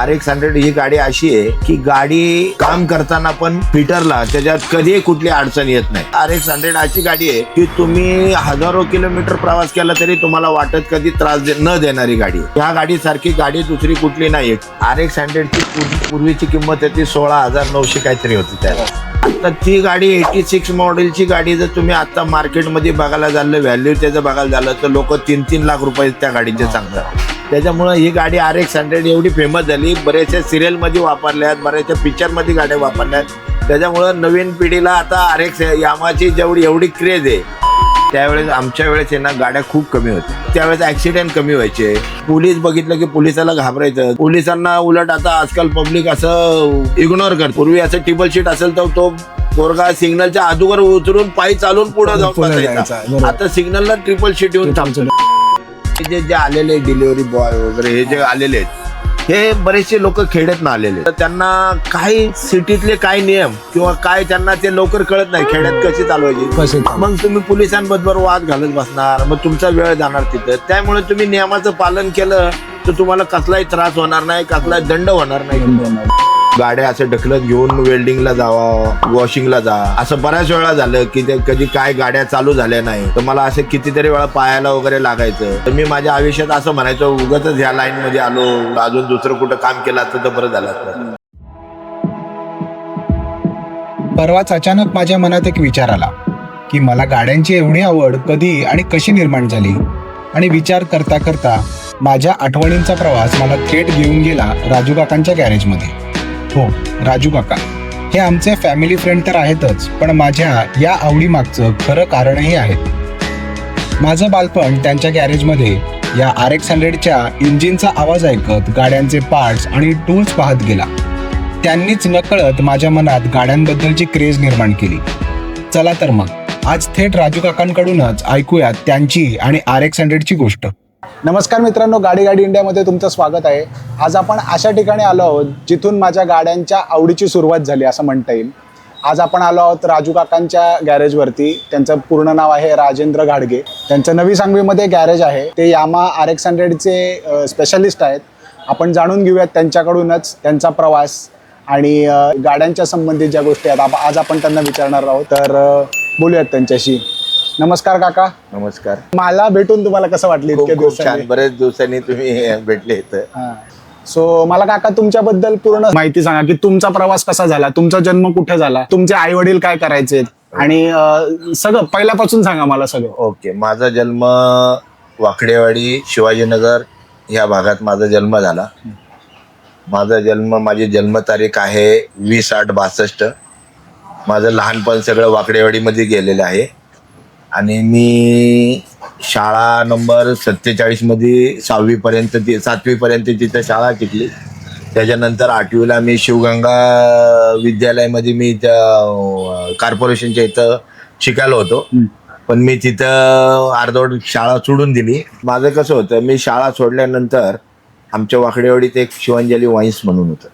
RX-100 ही गाडी अशी आहे की गाडी काम करताना पण फिटरला त्याच्यात कधीही कुठली अडचण येत नाही. RX-100 अशी गाडी आहे की तुम्ही हजारो किलोमीटर प्रवास केला तरी तुम्हाला वाटत कधी त्रास न देणारी गाडी आहे. ह्या गाडीसारखी गाडी दुसरी कुठली नाही. RX-100 ची पूर्वीची किंमत होती 16,900 काहीतरी होती त्याला. आता ती गाडी 86 मॉडेलची गाडी जर तुम्ही आता मार्केटमध्ये बघायला झालं, व्हॅल्यू त्याचं बघायला झालं तर लोक 3-3 लाख रुपये त्या गाडीचे सांगतात. त्याच्यामुळे ही गाडी RX-100 एवढी फेमस झाली, बऱ्याचशा सिरियल मध्ये वापरल्यात, बऱ्याचशा पिक्चर मध्ये गाड्या वापरल्यात. त्याच्यामुळे नवीन पिढीला आता RX यामाची एवढी क्रेज आहे. त्यावेळेस आमच्या वेळेस ना गाड्या खूप कमी होत्या. त्यावेळेस ऍक्सिडेंट कमी व्हायचे. पोलीस बघितलं की पोलिसाला घाबरायचं. पोलिसांना उलट आता आजकाल पब्लिक असं इग्नोर करत. पूर्वी असं टिबल शीट असेल तर तो पोरगा सिग्नलच्या अगोदर उतरून पायी चालून पुढे जाऊन बसायचा. आता सिग्नलला ट्रिपल शीट येऊन थांबतो. जे आलेले डिलिव्हरी बॉय वगैरे हे जे आलेले आहेत हे बरेचसे लोक खेड्यात आलेले, तर त्यांना काही सिटीतले काही नियम किंवा काय त्यांना ते लवकर कळत नाही खेड्यात कशी चालवायची. मग तुम्ही पोलिसांबरोबर वाद घालत बसणार, मग तुमचा वेळ जाणार तिथं. त्यामुळे तुम्ही नियमाचं पालन केलं तर तुम्हाला कसलाही त्रास होणार नाही, कसलाही दंड होणार नाही. गाड्या असं ढकलत घेऊन वेल्डिंगला जावा, वॉशिंगला जा, असं बऱ्याच वेळा झालं की ते कधी काय गाड्या चालू झाल्या नाही तर मला असं कितीतरी वेळा पायाला वगैरे लागायचं. तर मी माझ्या आयुष्यात असं म्हणायचो उगाच ह्या लाईन मध्ये आलो, अजून दुसरं कुठं काम केलं असतं तर बरं झालं असतं. परवाच अचानक माझ्या मनात एक विचार आला की मला गाड्यांची एवढी आवड कधी आणि कशी निर्माण झाली. आणि विचार करता करता माझ्या आठवणींचा प्रवास मला थेट घेऊन गेला राजू काकांच्या गॅरेजमध्ये. हो, राजू काका हे आमचे फॅमिली फ्रेंड तर आहेतच, पण माझ्या या आवडीमागचं खरं कारणही आहे. माझं बालपण त्यांच्या गॅरेजमध्ये या RX-100च्या इंजिनचा आवाज ऐकत, गाड्यांचे पार्ट्स आणि टूल्स पाहत गेला. त्यांनीच नकळत माझ्या मनात गाड्यांबद्दलची क्रेज निर्माण केली. चला तर मग आज थेट राजू काकांकडूनच ऐकूयात त्यांची आणि RX-100ची गोष्ट. नमस्कार मित्रांनो, गाडी इंडियामध्ये तुमचं स्वागत आहे. आज आपण अशा ठिकाणी आलो आहोत जिथून माझ्या गाड्यांच्या आवडीची सुरुवात झाली असं म्हणता येईल. आज आपण आलो आहोत राजू काकांच्या गॅरेजवरती. त्यांचं पूर्ण नाव आहे राजेंद्र घाडगे. त्यांचं नवी सांगवीमध्ये गॅरेज आहे. ते यामा RX-100चे स्पेशलिस्ट आहेत. आपण जाणून घेऊयात त्यांच्याकडूनच त्यांचा प्रवास आणि गाड्यांच्या संबंधित ज्या गोष्टी आहेत आज आपण त्यांना विचारणार आहोत. तर बोलूयात त्यांच्याशी. नमस्कार काका. नमस्कार. मला भेटून तुम्हाला कसं वाटलं इतक्या दिवसांनी? बरेच दिवसांनी तुम्ही भेटले इथं. सो मला काका तुमच्याबद्दल पूर्ण माहिती सांगा की तुमचा प्रवास कसा झाला, तुमचा जन्म कुठे झाला, तुमचे आई वडील काय करायचे आणि सगळं पहिल्यापासून सांगा मला सगळं. ओके. माझा जन्म वाकडेवाडी शिवाजीनगर या भागात माझा जन्म झाला. माझी जन्मतारीख आहे 20/8/62. माझं लहानपण सगळं वाकडेवाडीमध्ये गेलेलं आहे आणि मी शाळा नंबर 47 मध्ये 7वी पर्यंत तिथं शाळा शिकली. त्याच्यानंतर 8वीला मी शिवगंगा विद्यालयामध्ये मी कॉर्पोरेशनच्या इथं शिकायला होतो, पण मी तिथं अर्धवट शाळा सोडून दिली. माझं कसं होतं, मी शाळा सोडल्यानंतर आमच्या वाकडेवाडीत एक शिवांजली वाईन्स म्हणून होतं.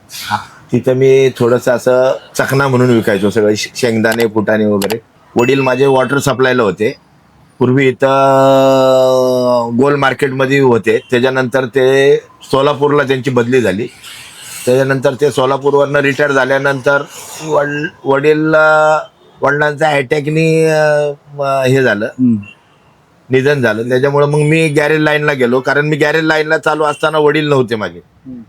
तिथं मी थोडंसं असं चकना म्हणून विकायचो, सगळं शेंगदाणे फुटाणे वगैरे. वडील माझे वॉटर सप्लायला होते. पूर्वी इथं गोल मार्केटमध्ये होते. त्याच्यानंतर ते सोलापूरला त्यांची बदली झाली. त्याच्यानंतर ते सोलापूरवरनं रिटायर झाल्यानंतर वडिलांचा अटॅकनी हे झालं, निधन झालं. त्याच्यामुळे मग मी गॅरेज लाईनला गेलो, कारण मी गॅरेज लाईनला चालू असताना वडील नव्हते माझे.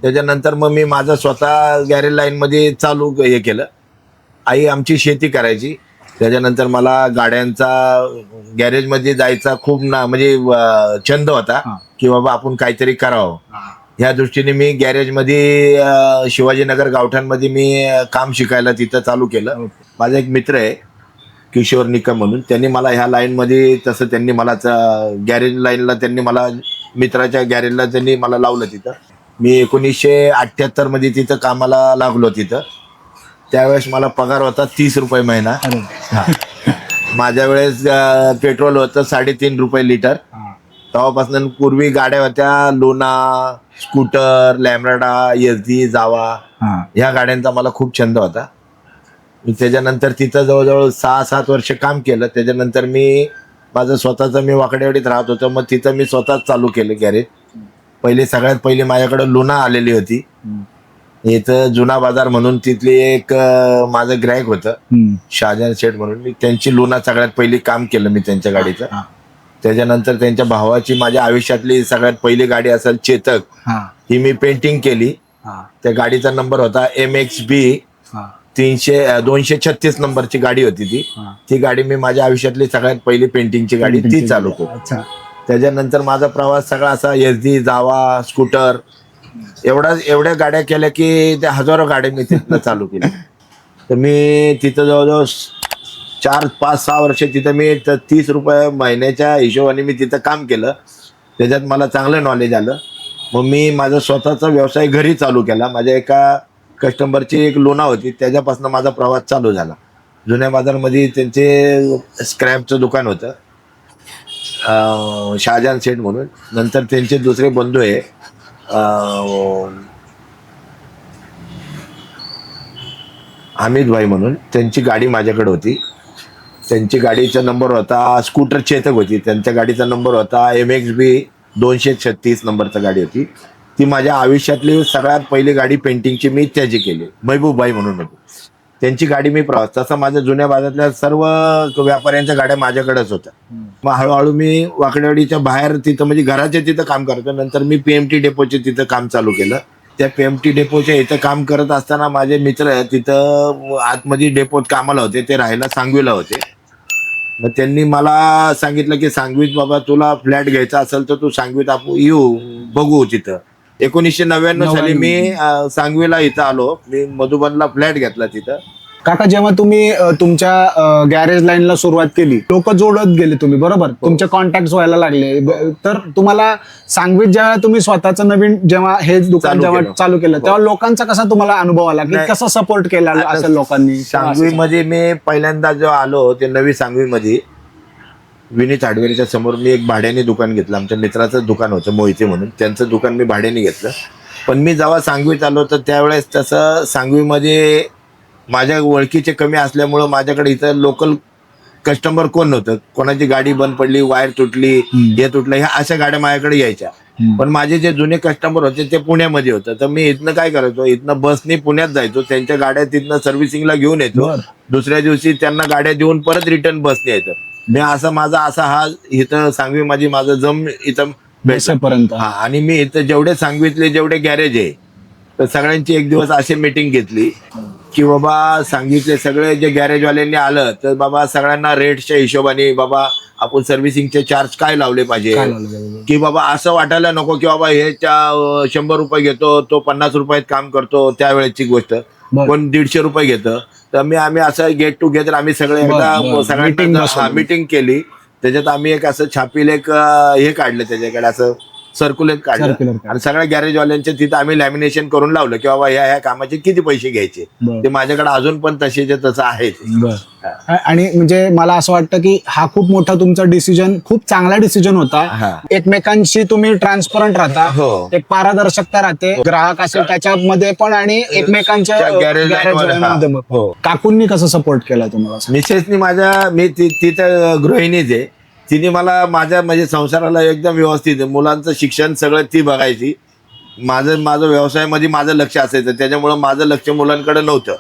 त्याच्यानंतर मग मी माझं स्वतः गॅरेज लाईनमध्ये चालू हे केलं. आई आमची शेती करायची. त्याच्यानंतर मला गाड्यांचा गॅरेजमध्ये जायचा खूप म्हणजे छंद होता की बाबा आपण काहीतरी करावं. ह्या दृष्टीने मी गॅरेजमध्ये शिवाजीनगर गावठाणमध्ये मी काम शिकायला तिथं चालू केलं. माझा एक मित्र आहे किशोर निकम म्हणून, त्यांनी मला ह्या लाईनमध्ये तसं त्यांनी मला गॅरेज लाईनला मित्राच्या गॅरेजला त्यांनी मला लावलं तिथं. मी 1978 मध्ये तिथं कामाला लागलो तिथं. त्यावेळेस मला पगार होता 30 रुपये महिना. माझ्या वेळेस पेट्रोल होतं 3.5 रुपये लिटर. तेव्हापासून पूर्वी गाड्या होत्या लुना, स्कूटर, लॅम्ब्राडा, SD, जावा. ह्या गाड्यांचा मला खूप छंद होता. मी त्याच्यानंतर तिथं जवळजवळ 6-7 वर्ष काम केलं. त्याच्यानंतर मी माझं स्वतःचं, मी वाकडेवाडीत राहत होतो, मग तिथं मी स्वतःच चालू केलं गॅरेज. सगळ्यात पहिली माझ्याकडे लुना आलेली होती. इथं जुना बाजार म्हणून तिथली एक माझं ग्राहक होतं शहाजहान शेठ म्हणून. मी त्यांची लुना सगळ्यात पहिली काम केलं मी त्यांच्या गाडीचं. त्याच्यानंतर त्यांच्या भावाची माझ्या आयुष्यातली सगळ्यात पहिली गाडी असेल चेतक, ही मी पेंटिंग केली. त्या गाडीचा नंबर होता MXB 236 नंबरची गाडी होती ती गाडी मी माझ्या आयुष्यातली सगळ्यात पहिली पेंटिंगची गाडी ती चालू केली. त्याच्यानंतर माझा प्रवास सगळा असा SD, जावा, स्कूटर एवढ्या गाड्या केल्या की त्या हजारो गाड्या मी तिथनं चालू केल्या. तर मी तिथं जवळजवळ 4, 5, 6 वर्ष तिथं मी 30 रुपये महिन्याच्या हिशोबाने मी तिथं काम केलं. त्याच्यात मला चांगलं नॉलेज आलं. मग मी माझा स्वतःचा व्यवसाय घरी चालू केला. माझ्या एका कस्टमरची एक लोना होती, त्याच्यापासून माझा प्रवास चालू झाला. जुन्या बाजारमध्ये त्यांचे स्क्रॅपचं दुकान होतं शहाजहान शेठ म्हणून. नंतर त्यांचे दुसरे बंधू आहे हामिद भाई म्हणून, त्यांची गाडी माझ्याकडे होती. त्यांची गाडीचा नंबर होता स्कूटर चेतक होती. त्यांच्या गाडीचा नंबर होता MXB 236 नंबरचा गाडी होती. ती माझ्या आयुष्यातली सगळ्यात पहिली गाडी पेंटिंगची मी त्याची केली. महबूब भाई म्हणून होती त्यांची गाडी. मी प्रवास तसं माझ्या जुन्या बाजारातल्या सर्व व्यापाऱ्यांच्या गाड्या माझ्याकडेच होत्या. मग हळूहळू मी वाकडेवाडीच्या बाहेर तिथं म्हणजे घराच्या तिथं काम करतो. नंतर मी PMT डेपोचे तिथं काम चालू केलं. त्या PMT डेपोच्या इथं काम करत असताना माझे मित्र तिथं आतमध्ये डेपोत कामाला होते, ते राहायला सांगवीला होते. मग त्यांनी मला सांगितलं की सांगवीत बाबा तुला फ्लॅट घ्यायचा असेल तर तू सांगवीत आपण येऊ बघू तिथं. 1999 साली मी सांगवीला इथं आलो. मी मधुबनला फ्लॅट घेतला तिथं. काका, जेव्हा तुम्ही तुमच्या गॅरेज लाईनला सुरुवात केली, लोक जोडत गेले तुम्ही, बरोबर, तुमचे कॉन्टॅक्ट व्हायला लागले. तर तुम्हाला सांगवीत जेव्हा तुम्ही स्वतःचं नवीन जेव्हा हे दुकान जेव्हा चालू केलं तेव्हा लोकांचा कसा तुम्हाला अनुभव आला की कसा सपोर्ट केला असेल लोकांनी? सांगवीमध्ये मी पहिल्यांदा जेव्हा आलो ते नवी सांगवीमध्ये विनीत हार्डवेअरच्या समोर मी एक भाड्याने दुकान घेतलं. आमच्या मित्राचं दुकान होतं मोहिते म्हणून, त्यांचं दुकान मी भाड्याने घेतलं. पण मी जेव्हा सांगवीत आलो तर त्यावेळेस तसं सांगवीमध्ये माझ्या ओळखीचे कमी असल्यामुळं माझ्याकडे इथं लोकल कस्टमर कोण नव्हतं. कोणाची गाडी बंद पडली, वायर तुटली, हे तुटलं, ह्या अशा गाड्या माझ्याकडे यायच्या. पण माझे जे जुने कस्टमर होते ते पुण्यामध्ये होतं. तर मी इथनं काय करायचो, इथनं बसनी पुण्यात जायचो, त्यांच्या गाड्या तिथनं सर्व्हिसिंगला घेऊन यायचो. दुसऱ्या दिवशी त्यांना गाड्या देऊन परत रिटर्न बसने यायचं. मी असा हा इथं सांगवी माझी माझं जम इथं पर्यंत. हा, आणि मी इथं जेवढे सांगवीतले जेवढे गॅरेज आहे तर सगळ्यांची एक दिवस अशी मीटिंग घेतली की बाबा सांगितले सगळे जे गॅरेजवाल्यांनी आलं तर बाबा सगळ्यांना रेटच्या हिशोबाने बाबा आपण सर्व्हिसिंगचे चार्ज काय लावले पाहिजे, की बाबा असं वाटायला नको की बाबा हे 100 रुपये घेतो तो 50 रुपयात काम करतो. त्यावेळेची गोष्ट कोण 150 रुपये घेतं. तर आम्ही असं गेट टुगेदर आम्ही सगळे एकदा सगळ्यांना मीटिंग केली. त्याच्यात आम्ही एक असं छापील एक हे काढलं, त्याच्याकडे असं सर्क्युलेट काढलं आणि सगळ्या गॅरेजवाल्यांच्या तिथं आम्ही लॅमिनेशन करून लावलं की बाबा ह्या कामाचे किती पैसे घ्यायचे. ते माझ्याकडे अजून पण तसेच्या तसं आहे. आणि म्हणजे मला असं वाटतं की हा खूप मोठा तुमचा डिसिजन, खूप चांगला डिसिजन होता. एकमेकांशी तुम्ही ट्रान्सपरंट राहता, एक पारदर्शकता राहते, ग्राहक असेल त्याच्यामध्ये पण आणि एकमेकांच्या गॅरेज. काकूंनी कसं सपोर्ट केला तुम्हाला? मिसेसनी मी तिथं गृहिणीच आहे. तिने मला माझ्या म्हणजे संसाराला एकदम व्यवस्थित मुलांचं शिक्षण सगळं ती बघायची. माझं व्यवसायामध्ये माझं लक्ष असायचं. त्याच्यामुळं माझं लक्ष मुलांकडे नव्हतं.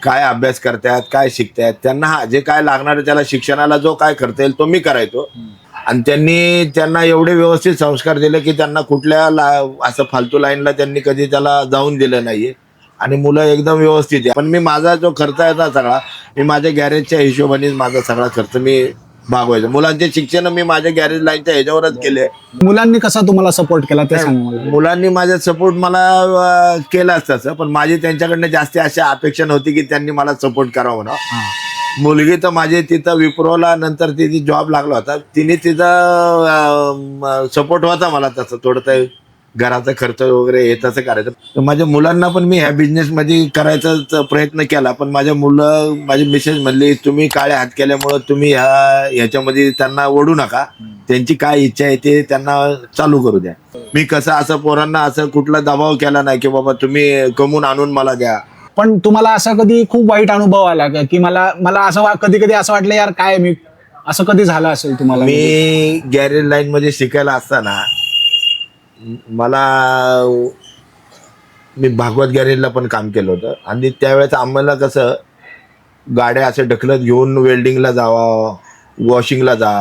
काय अभ्यास करतायत, काय शिकतायत, त्यांना जे काय लागणार आहे त्याला शिक्षणाला जो काय करता येईल तो मी करायचो. आणि त्यांना एवढे व्यवस्थित संस्कार दिले की त्यांना कुठल्या असं फालतू लाईनला त्यांनी कधी त्याला जाऊन दिलं नाहीये. आणि मुलं एकदम व्यवस्थित आहे. पण मी माझा जो खर्च आहे ना सगळा मी माझ्या गॅरेजच्या हिशोबाने माझा सगळा खर्च मी भागवायचं. मुलांचे शिक्षण मी माझ्या गॅरेज लाईनच्या ह्याच्यावरच केले. मुलांनी कसा तुम्हाला सपोर्ट केला ते सांगा. मुलांनी माझा सपोर्ट मला केलाच तसं, पण माझी त्यांच्याकडनं जास्त अशा अपेक्षा नव्हती की त्यांनी मला सपोर्ट करावा म्हणा. मुलगी तर माझी तिथं विप्रोला नंतर तिथे जॉब लागला होता. तिने तिथं सपोर्ट होता मला तसं थोडं घराचा खर्च वगैरे हे तसं करायचं. तर माझ्या मुलांना पण मी ह्या बिझनेसमध्ये करायचा प्रयत्न केला. पण माझी मिसेस म्हणली तुम्ही काळे हात केल्यामुळं तुम्ही ह्याच्यामध्ये त्यांना ओढू नका. त्यांची काय इच्छा आहे ते त्यांना चालू करू द्या. मी कसं असं पोरांना असं कुठला दबाव केला नाही की बाबा तुम्ही कमवून आणून मला द्या. पण तुम्हाला असा कधी खूप वाईट अनुभव आला का की मला असं कधी असं वाटलं यार काय मी असं कधी झालं असेल तुम्हाला? मी गॅरेज लाईन मध्ये शिकायला असताना मी भागवत गॅरेजला पण काम केलं होतं आणि त्यावेळेस आम्हाला कसं गाड्या असं ढकलत घेऊन वेल्डिंगला जावा, वॉशिंगला जा,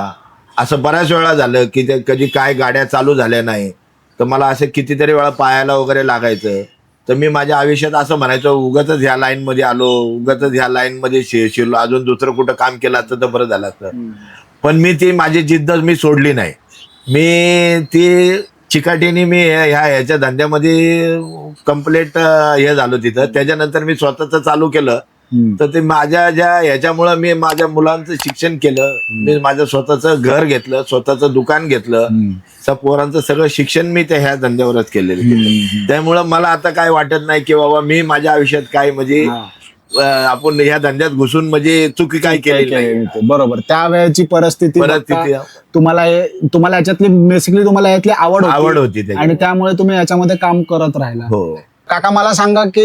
असं बऱ्याच वेळा झालं की ते कधी काय गाड्या चालू झाल्या नाही तर मला असं कितीतरी वेळा पायाला वगैरे लागायचं. तर मी माझ्या आयुष्यात असं म्हणायचो उगाच ह्या लाईनमध्ये आलो, उगाच ह्या लाईनमध्ये शिरलो, अजून दुसरं कुठं काम केलं असतं तर बरं झालं असतं. पण मी ती माझी जिद्द मी सोडली नाही. मी ती चिकाटीने मी ह्याच्या धंद्यामध्ये कम्प्लीट हे झालो तिथं. त्याच्यानंतर मी स्वतःच चालू केलं. तर ते माझ्या ह्याच्यामुळं मी माझ्या मुलांचं शिक्षण केलं, मी माझं स्वतःचं घर घेतलं, स्वतःचं दुकान घेतलं, पोरांचं सगळं शिक्षण मी त्या ह्या धंद्यावरच केलेलं. त्यामुळं मला आता काय वाटत नाही की बाबा मी माझ्या आयुष्यात काय म्हणजे आपण ह्या धंद्यात घुसून म्हणजे चुकी काय केली नाही. बरोबर, त्यावेळेची परिस्थिती तुम्हाला याच्यातली बेसिकली तुम्हाला यातली आवड होती आणि त्यामुळे तुम्ही याच्यामध्ये काम करत राहिला. हो. काका मला सांगा की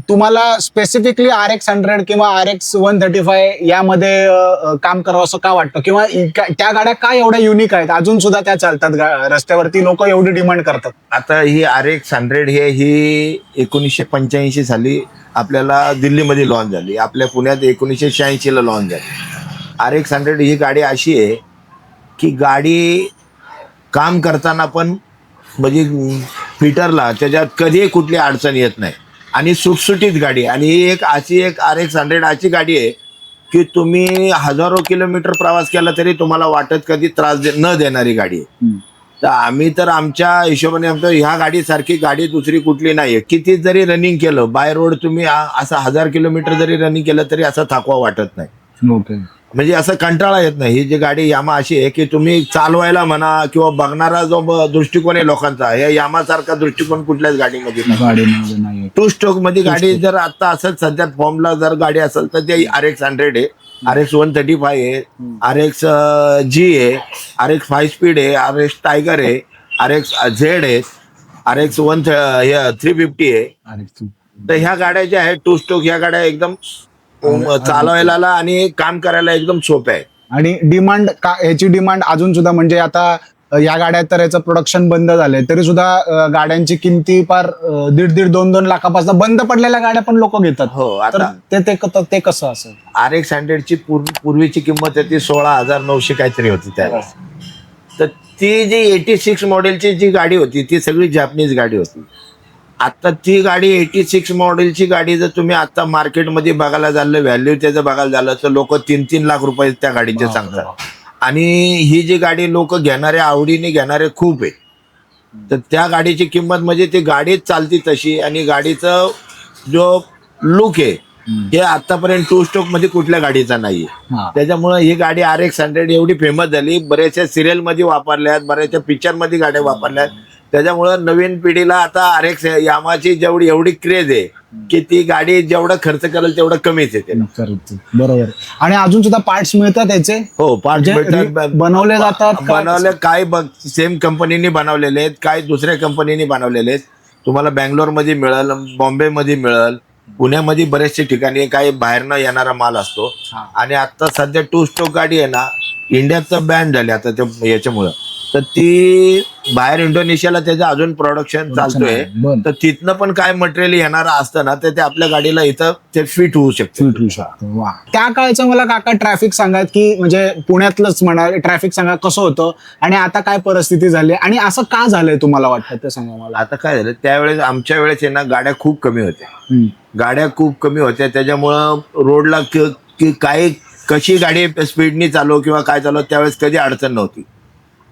तुम्हाला स्पेसिफिकली RX 100 किंवा RX 135 यामध्ये काम करावं असं का वाटतं, किंवा त्या गाड्या काय एवढ्या युनिक आहेत अजून सुद्धा त्या चालतात रस्त्यावरती, लोक एवढी डिमांड करतात? आता ही RX 100 ही 1985 साली आपल्याला दिल्लीमध्ये लॉन्च झाली, आपल्या पुण्यात 1986ला लॉन्च झाली. RX 100 ही गाडी अशी आहे की गाडी काम करताना पण म्हणजे फिटरला त्याच्यात कधीही कुठली अडचण येत नाही आणि सुटसुटीत गाडी. आणि ही एक अशी एक RX 100 अशी गाडी आहे की तुम्ही हजारो किलोमीटर प्रवास केला तरी तुम्हाला वाटत कधी त्रास न देणारी गाडी आहे. तर आम्ही तर आमच्या हिशोबाने आमच्या ह्या गाडीसारखी गाडी दुसरी कुठली नाही आहे. किती जरी रनिंग केलं बाय रोड, तुम्ही असं 1000 किलोमीटर जरी रनिंग केलं तरी असं थकवा वाटत नाही. म्हणजे असं कंटाळा येत नाही. ही जी गाडी यामा अशी आहे की तुम्ही चालवायला म्हणा किंवा बघणारा जो दृष्टिकोन आहे लोकांचा, या यामासारखा दृष्टिकोन कुठल्याच गाडीमध्ये नाही. 2 स्ट्रोक मध्ये गाडी जर आता असेल सध्या फॉर्मला जर गाडी असेल तर ते RX 100 आहे, RX 135 आहे, RX G आहे, RX 5 स्पीड आहे, RX टायगर आहे, RX Z आहे, RX 350 आहे. तर ह्या गाड्या ज्या आहेत 2 स्ट्रोक, ह्या गाड्या एकदम चालवायला आणि काम करायला एकदम सोपे आहे. आणि डिमांड ह्याची डिमांड अजून सुद्धा म्हणजे आता या गाड्या तर याचं प्रोडक्शन बंद झालंय तरी सुद्धा गाड्यांची किमती फार 1.5-2 लाखापासून बंद पडलेल्या गाड्या पण लोक घेतात. हो. आता ते कसं असेल? RX 100 ची पूर्वीची किंमत ती 16,900 काहीतरी होती त्यावेळेस. तर ती जी 86 मॉडेलची जी गाडी होती ती सगळी जॅपनीज गाडी होती. आता ती गाडी 86 मॉडेलची गाडी जर तुम्ही आता मार्केटमध्ये बघायला झालं, व्हॅल्यू त्याचं बघायला झालं तर लोक 3-3 लाख रुपये त्या गाडीचे सांगतात. आणि ही जी गाडी लोक घेणारे आवडीने घेणारे खूप आहे. तर त्या गाडीची किंमत म्हणजे ती गाडीच चालती तशी आणि गाडीचं जो लुक आहे हे आतापर्यंत 2 स्ट्रोक मध्ये कुठल्या गाडीचा नाहीये. त्याच्यामुळे ही गाडी RX 100 एवढी फेमस झाली, बऱ्याचशा सिरियल मध्ये वापरल्यात, बऱ्याचशा पिक्चर मध्ये गाड्या वापरल्यात. त्याच्यामुळे नवीन पिढीला आता RX यामाची एवढी क्रेज आहे की ती गाडी जेवढा खर्च करेल तेवढं कमीच येते. बरोबर. आणि अजून सुद्धा पार्ट्स मिळतात त्याचे? हो, पार्ट्स मिळतात, बनवले जातात. बनवले काय सेम कंपनीने बनवलेले आहेत, काय दुसऱ्या कंपनीने बनवलेले आहेत. तुम्हाला बँगलोर मध्ये मिळेल, बॉम्बे मध्ये मिळेल, पुण्यामध्ये बरेचसे ठिकाणी काही बाहेरनं येणारा माल असतो. आणि आता सध्या 2 स्ट्रोक गाडी आहे ना इंडियात तर बॅन झाली आता याच्यामुळं. तर ती बाहेर इंडोनेशियाला त्याचं अजून प्रोडक्शन चालतोय. तर तिथनं पण काय मटेरियल येणार असतं ना तर ते आपल्या गाडीला इथं ते फिट होऊ शकते. त्या काळचं मला काका ट्रॅफिक सांगा की म्हणजे पुण्यातलंच म्हणा, ट्रॅफिक सांगा कसं होतं आणि आता काय परिस्थिती झाली आणि असं का झालंय तुम्हाला वाटतं ते सांगा मला. आता काय झालं, त्यावेळेस आमच्या वेळेस आहे ना गाड्या खूप कमी होत्या. त्याच्यामुळं रोडला काय कशी गाडी स्पीडनी चालव किंवा काय चालव त्यावेळेस कधी अडचण नव्हती.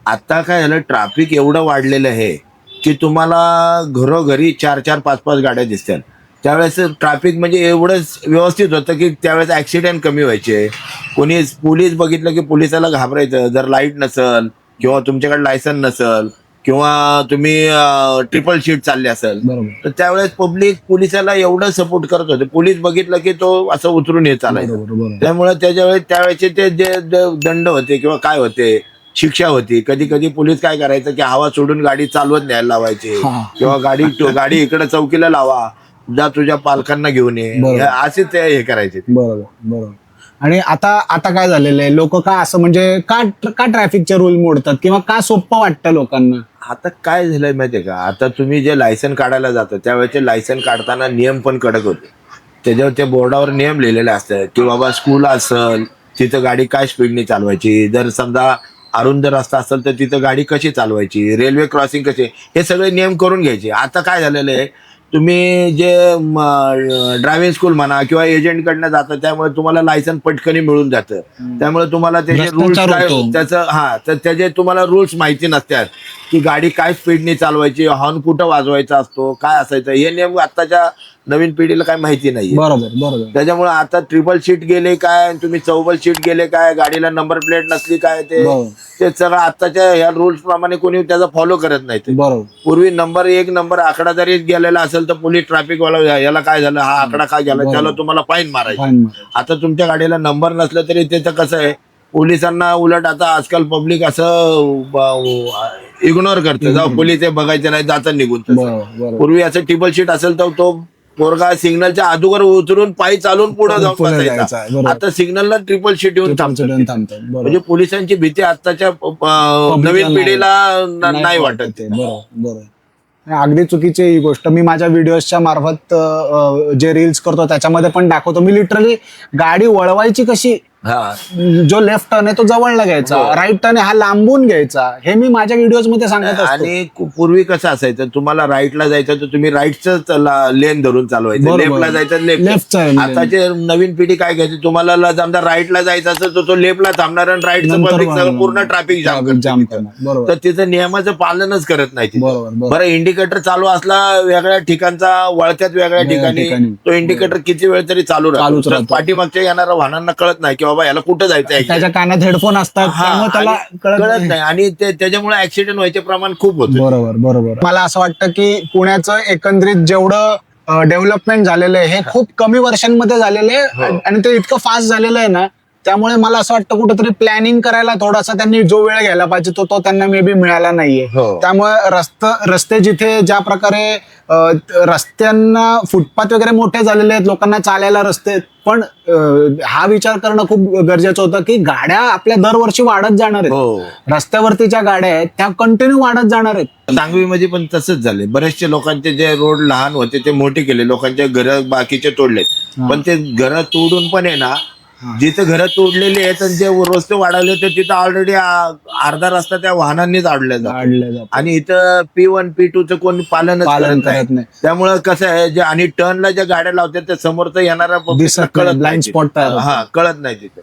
आता काय झालं, ट्रॅफिक एवढं वाढलेलं आहे की तुम्हाला घरोघरी 4-4, 5-5 गाड्या दिसतात. त्यावेळेस ट्रॅफिक म्हणजे एवढंच व्यवस्थित होतं की त्यावेळेस ऍक्सिडेंट कमी व्हायचे. पोलीस बघितलं की पोलिसाला घाबरायचं जर लाईट नसल किंवा तुमच्याकडे लायसन नसल किंवा तुम्ही ट्रिपल शीट चालली असेल तर त्यावेळेस पब्लिक पोलिसाला एवढं सपोर्ट करत होते. पोलीस बघितलं की तो असं उतरून येत चालायचं. त्यामुळे त्यावेळेचे ते जे दंड होते किंवा काय होते, शिक्षा होती. कधी कधी पोलीस काय करायचं की हवा सोडून गाडी चालवत न्यायला लावायची किंवा गाडी इकडे चौकीला लावा, जा तुझ्या पालकांना घेऊन ये, असे ते हे करायचे. बरोबर. आणि आता आता काय झालेलं आहे, लोक का असं म्हणजे का का ट्रॅफिकचे रूल मोडतात किंवा का सोपं वाटतं लोकांना? आता काय झालंय माहितीये का, आता तुम्ही जे लायसन काढायला जाता त्यावेळेचे लायसन काढताना नियम पण कडक होते. त्याच्यावर त्या बोर्डावर नियम लिहिलेले असतात की बाबा स्कूल असेल तिथं गाडी काय स्पीडने चालवायची, जर समजा अरुंद रस्ता असेल तर तिथं गाडी कशी चालवायची, रेल्वे क्रॉसिंग कशी, हे सगळे नियम करून घ्यायचे. आता काय झालेलं आहे, तुम्ही जे ड्रायव्हिंग स्कूल म्हणा किंवा एजंट कडनं जातं त्यामुळे तुम्हाला लायसन पटकनी मिळून जातं. त्यामुळे तुम्हाला त्याचे रूल्स भ्रष्टाचार काय होतो. त्याचं तर त्याचे तुम्हाला रूल्स माहिती नसतात की गाडी काय स्पीडने चालवायची, हॉर्न कुठं वाजवायचा असतो, काय असायचं, हे नियम आताच्या नवीन पिढीला काय माहिती नाही. बरोबर बरोबर. त्याच्यामुळे आता ट्रिपल सीट गेले काय, तुम्ही चौबल सीट गेले काय, गाडीला नंबर प्लेट नसली काय, ते सगळं आताच्या ह्या रूल्स प्रमाणे कोणी त्याचा फॉलो करत नाही. बरोबर. पूर्वी एक नंबर आकडा जरी गेलेला असेल तर पोलीस ट्रॅफिक वाला याला काय झालं, हा आकडा काय गेला, त्याला तुम्हाला फाईन मारायची. आता तुमच्या गाडीला नंबर नसला तरी त्याचं कसं आहे, पोलिसांना उलट आता आजकाल पब्लिक असं इग्नोर करते, जाऊ पोलीस हे बघायचं नाही, जातं निघून. पूर्वी असं ट्रिपल सीट असेल तर तो पोरगा सिग्नलच्या अगोदर उतरून पायी चालून पुढे जाऊन बसायचा. आता सिग्नलला ट्रिपल सीट येऊन थांबतात. म्हणजे पोलिसांची भीती आताच्या नवीन पिढीला नाही वाटत. बरोबर. अगदी चुकीची ही गोष्ट. मी माझ्या व्हिडिओच्या मार्फत जे रील्स करतो त्याच्यामध्ये पण दाखवतो. मी लिटरली गाडी वळवायची कशी, जो लेफ्ट टर्न आहे तो जवळला घ्यायचा, राईट टर्न आहे हा लांबून घ्यायचा, हे मी माझ्या व्हिडिओज मध्ये सांगत असतो. आणि पूर्वी कसं असायचं, तुम्हाला राईटला जायचं तर तुम्ही राईटच लेन धरून चालवायचं, लेफ्टला जायचं लेफ्ट. आताचे नवीन पिढी काय घ्यायची, तुम्हाला समजा राईटला जायचं असेल तर तो लेफ्टला थांबणार आणि राईटचं पब्लिक सगळं पूर्ण ट्रॅफिक जाम करणार. तर तिचं नियमाचं पालनच करत नाही. बरं, इंडिकेटर चालू असला वेगळ्या ठिकाणचा, वळत्यात वेगळ्या ठिकाणी, तो इंडिकेटर किती वेळ तरी चालू राहतो. पाठीमागच्या येणाऱ्या वाहनांना कळत नाही की बाबा याला कुठं जायचं आहे, त्याच्या कानात हेडफोन असतात त्यामुळे त्याला कळत नाही आणि त्याच्यामुळे ऍक्सिडेंट व्हायचे प्रमाण खूप होतं. बरोबर बरोबर. मला असं वाटतं की पुण्याचं एकंदरीत जेवढं डेव्हलपमेंट झालेलं आहे हे खूप कमी वर्षांमध्ये झालेलं आहे आणि ते इतकं फास्ट झालेलं आहे ना, त्यामुळे मला असं वाटतं कुठेतरी प्लॅनिंग करायला थोडासा त्यांनी जो वेळ घ्यायला पाहिजे तो त्यांना मे बी मिळाला नाहीये. त्यामुळे रस्ते जिथे ज्या प्रकारे रस्त्यांना फुटपाथ वगैरे मोठे झालेले आहेत, लोकांना चालायला रस्ते, पण हा विचार करणं खूप गरजेचं होतं की गाड्या आपल्या दरवर्षी वाढत जाणार आहेत. रस्त्यावरती ज्या गाड्या आहेत त्या कंटिन्यू वाढत जाणार आहेत. सांगवीमध्ये पण तसंच झाले. बरेचसे लोकांचे जे रोड लहान होते ते मोठे केले, लोकांचे घर बाकीचे तोडले, पण ते घर तोडून पण आहे ना, जिथे घरं तोडलेली आहेत आणि जे रस्ते वाढवले तर तिथं ऑलरेडी अर्धा रस्ता त्या वाहनांनीच आडल्या जातो आणि इथं P1 P2 चं कोणी पालनच करत नाही. त्यामुळे कसं आहे, जे आणि टर्नला ज्या गाड्या लावतात त्या समोरचं येणारा ब्लाइंड स्पॉट कळत नाही तिथे.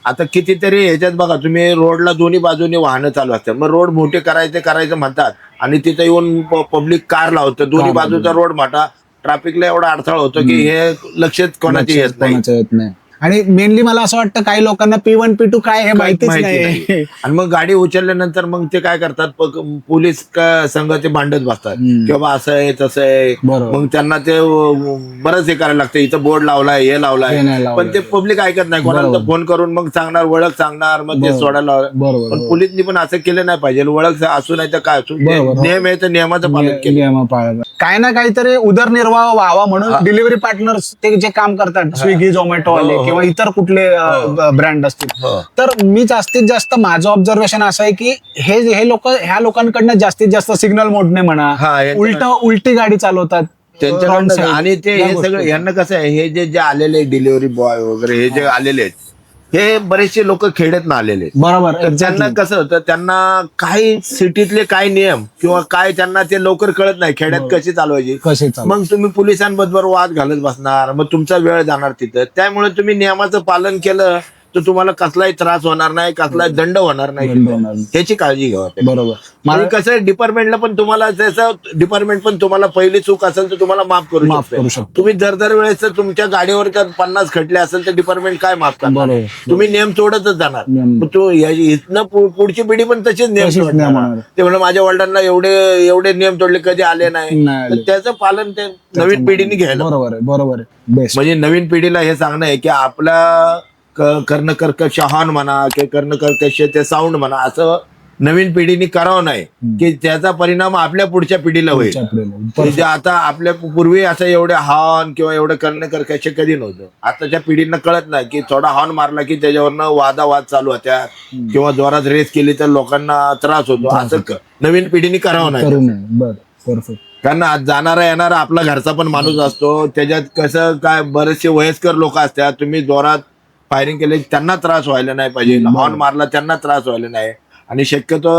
आता कितीतरी ह्याच्यात बघा तुम्ही, रोडला दोन्ही बाजूने वाहनं चालू असतात, मग रोड मोठे करायचं म्हणतात आणि तिथे येऊन पब्लिक कार लावतं, दोन्ही बाजूचा रोड मोठा, ट्रॅफिकला एवढा अडथळा होतो की हे लक्षच कोणाची येत नाही. आणि मेनली मला असं वाटतं काही लोकांना P1 P2 काय हे माहितीच नाही. आणि मग गाडी उचलल्यानंतर मग ते काय करतात, पोलीस संघाचे भांडत बसतात किंवा असं आहे तसं आहे. मग त्यांना ते बरंच हे करायला लागतं, इथं बोर्ड लावलाय हे लावलाय, पण ते पब्लिक ऐकत नाही. कोणाला फोन करून मग सांगणार, ओळख सांगणार, मग ते सोडायला. पण पोलिसनी पण असं केलं नाही पाहिजे. ओळख असू नाही तर काय असू, नियम आहे तर नियमाचं पालन केलं. काय ना काहीतरी उदरनिर्वाह व्हावा म्हणून डिलिव्हरी पार्टनर्स ते जे काम करतात, स्विगी झोमॅटो वाले किंवा इतर कुठले ब्रँड असतील, तर मी जास्तीत जास्त माझं ऑब्झर्वेशन असं आहे की हे लोक ह्या लोकांकडनं जास्तीत जास्त सिग्नल मोडणे म्हणा, उलटी गाडी चालवतात त्यांच्याकडनं. आणि ते हे सगळं यांना कसं आहे, हे जे आलेले डिलिव्हरी बॉय वगैरे हे जे आलेले आहेत, हे बरेचसे लोक खेड्यातनं आलेले आहेत. बरोबर. त्यांना कसं होतं, त्यांना काही सिटीतले काय नियम किंवा काय त्यांना ते लवकर कळत नाही, खेड्यात कशी चालवायची. मग तुम्ही पोलिसांबरोबर वाद घालत बसणार, मग तुमचा वेळ जाणार तिथं. त्यामुळे तुम्ही नियमाचं पालन केलं तर तुम्हाला कसलाही त्रास होणार नाही, कसलाही दंड होणार नाही, ह्याची काळजी घ्यावी. बरोबर. कसं आहे, डिपार्टमेंटला पण तुम्हाला जसं डिपार्टमेंट पण तुम्हाला पहिली चूक असेल तर तुम्हाला माफ करू शकतो. तुम्ही दर वेळेस तुमच्या गाडीवर 50 खटले असेल तर डिपार्टमेंट काय माफ करणार, तुम्ही नियम तोडतच जाणार. इथनं पुढची पिढी पण तसेच नियम तोडणार. ते म्हणजे माझ्या वडिलांना एवढे नियम तोडले, कधी आले नाही, त्याचं पालन ते नवीन पिढीने घ्यायला. बरोबर. म्हणजे नवीन पिढीला हे सांगणं आहे की आपला कर्णकर्कश हॉर्न म्हणा किंवा कर्णकर्कश ते साऊंड म्हणा, असं नवीन पिढीने करावं नाही की त्याचा परिणाम आपल्या पुढच्या पिढीला होईल. म्हणजे आता आपल्या पूर्वी असं एवढे हॉर्न किंवा एवढं करणं कसे कधी नव्हतं. आताच्या पिढींना कळत नाही की थोडा हॉर्न मारला की त्याच्यावरनं वादावाद चालू होत्या किंवा जोरात रेस केली तर लोकांना त्रास होतो. असं नवीन पिढीने करावं नाही. कारण आज जाणारा येणारा आपला घरचा पण माणूस असतो. त्याच्यात कसं काय बरेचसे वयस्कर लोक असतात. तुम्ही जोरात फायरिंग केले त्यांना त्रास व्हायला नाही पाहिजे. हॉर्न मारला त्यांना त्रास व्हायला नाही. आणि शक्यतो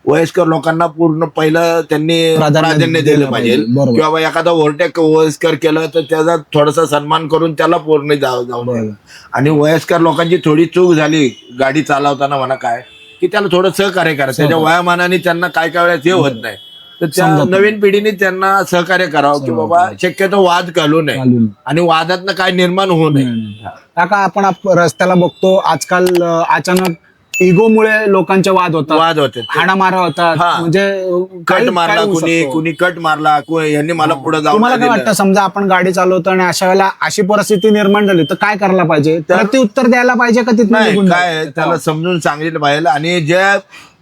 वयस्कर लोकांना पूर्ण पहिलं त्यांनी प्राधान्य दिलं पाहिजे. किंवा एखादा ओव्हरटेक वयस्कर केलं तर त्याचा थोडासा सन्मान करून त्याला पूर्ण जाऊन. आणि वयस्कर लोकांची थोडी चूक झाली गाडी चालवताना म्हणा काय की त्याला थोडं सहकार्य करा. त्याच्या वयामानाने त्यांना काय काय वेळेस हे होत नाही. तर त्या नवीन पिढीने त्यांना सहकार्य करावं की बाबा शक्यतो वाद घालू नये आणि वादातनं काय निर्माण होऊ नये. काका आपण रस्त्याला बघतो आजकाल अचानक इगोमुळे लोकांचे वाद होते, हाणामारा होतात. म्हणजे कट मारला कुणी कट मारला यांनी मला पुढे जाऊन. तुम्हाला काय वाटतं समजा आपण गाडी चालवतो आणि अशा वेळेला अशी परिस्थिती निर्माण झाली तर काय करायला पाहिजे? ते उत्तर द्यायला पाहिजे का तिथून काय त्याला समजून सांगितलं पाहिजे. आणि जे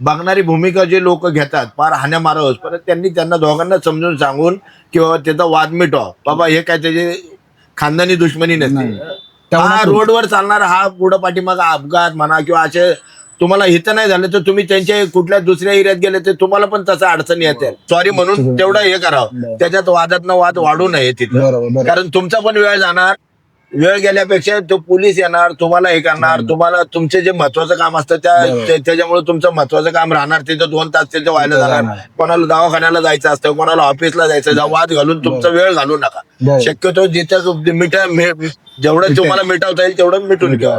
बघणारी भूमिका जे लोक घेतात फार हाण्यामारा होत परत त्यांनी त्यांना दोघांना समजून सांगून किंवा त्याचा वाद मिटवा. बाबा हे काय त्याचे खानदानी दुश्मनी नसते. हा रोडवर चालणारा हा पुढं पाठीमागा अपघात म्हणा किंवा असे तुम्हाला हित नाही झालं तर तुम्ही त्यांच्या कुठल्या दुसऱ्या एरियात गेले तर तुम्हाला पण तसा अडचणी येते. सॉरी म्हणून तेवढं हे करावं. त्याच्यात वादातनं वाद वाढू नये तिथं. कारण तुमचा पण वेळ जाणार. वेळ गेल्यापेक्षा तो पोलीस येणार तुम्हाला हे करणार. तुम्हाला तुमचे जे महत्वाचं काम असतं त्याच्यामुळे तुमचं महत्वाचं काम राहणार. तिथं 2 तास तिथं व्हायला जाणार. कोणाला दवाखान्याला जायचं असतं, कोणाला ऑफिसला जायचं. वाद घालून तुमचा वेळ घालू नका. शक्यतो जिथं जेवढं तुम्हाला मिटवता येईल तेवढं मिटून घ्या.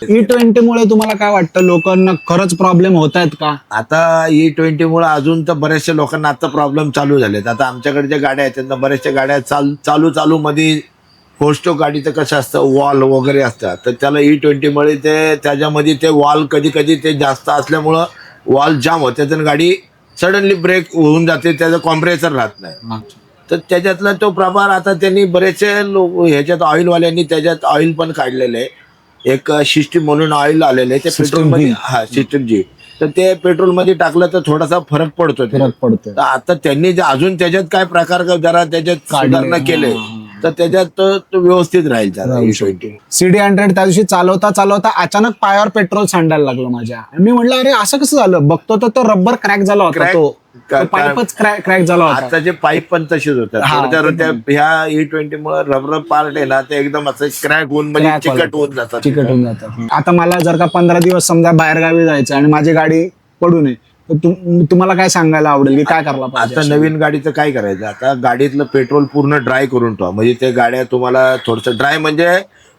E20 मुळे तुम्हाला काय वाटतं लोकांना खरंच प्रॉब्लेम होत आहेत का? आता E20 मुळे अजून तर बऱ्याचशा लोकांना आता प्रॉब्लेम चालू झालेत. आता आमच्याकडे ज्या गाड्या आहेत त्यांना बऱ्याचशा गाड्या चालू मध्ये पोस्टो गाडीचं कसं असतं वॉल वगैरे असतात. तर त्याला E20 मुळे त्याच्यामध्ये ते वॉल कधी कधी ते जास्त असल्यामुळं वॉल जाम होते तर गाडी सडनली ब्रेक होऊन जाते. त्याचं कॉम्प्रेसर राहत नाही. तर त्याच्यातला तो प्रभार आता त्यांनी बरेचसे लोक ह्याच्यात ऑइलवाल्यांनी त्याच्यात ऑइल पण काढलेलं आहे. एक सिस्टीम म्हणून ऑइल आलेलं आहे ते पेट्रोलमध्ये. हा सिस्टीम जी. तर ते पेट्रोलमध्ये टाकलं तर थोडासा फरक पडतो. तर आता त्यांनी अजून त्याच्यात काय प्रकार जरा त्याच्यात सुधारणा केले तर त्याच्यात तो व्यवस्थित राहील. CD100 त्या दिवशी चालवता अचानक पायावर पेट्रोल सांडायला लागलं माझ्या. मी म्हटलं अरे असं कसं झालं? बघतो तर तो रबर क्रॅक झाला होता. तो पाईपच क्रॅक झाला होता. आताचे पाईप पण तसेच होतात. ह्या E20 मुळे रबर पार्ट आहे ना ते एकदम असं क्रॅक होऊन म्हणजे चिकट होऊन जातात. आता मला जर का 15 दिवस समजा बाहेरगावी जायचं आणि माझी गाडी पडू नये तुम्हाला काय सांगायला आवडेल की काय करायला पाहिजे? आता नवीन गाडीचं काय करायचं? आता गाडीतलं पेट्रोल पूर्ण ड्राय करून ठेवा. म्हणजे ते गाड्या तुम्हाला थोडंसं ड्राय म्हणजे